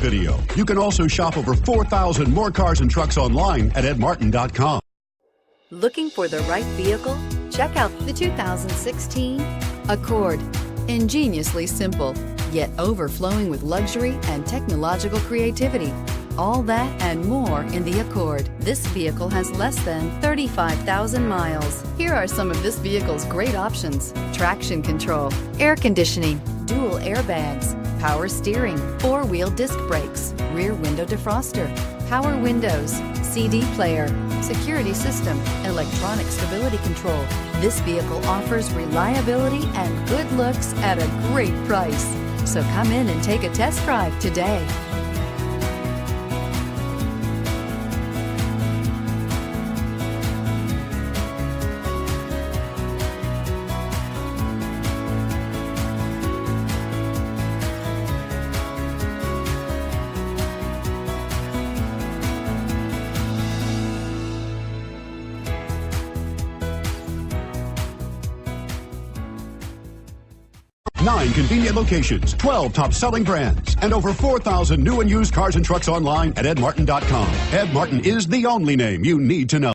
video. You can also shop over 4,000 more cars and trucks online at edmartin.com. Looking for the right vehicle? Check out the 2016 Accord. Ingeniously simple, yet overflowing with luxury and technological creativity. All that and more in the Accord. This vehicle has less than 35,000 miles. Here are some of this vehicle's great options: traction control, air conditioning, dual airbags, power steering, four-wheel disc brakes, rear window defroster, power windows, CD player, security system, electronic stability control. This vehicle offers reliability and good looks at a great price. So come in and take a test drive today. Nine convenient locations, 12 top-selling brands, and over 4,000 new and used cars and trucks online at edmartin.com. Ed Martin is the only name you need to know.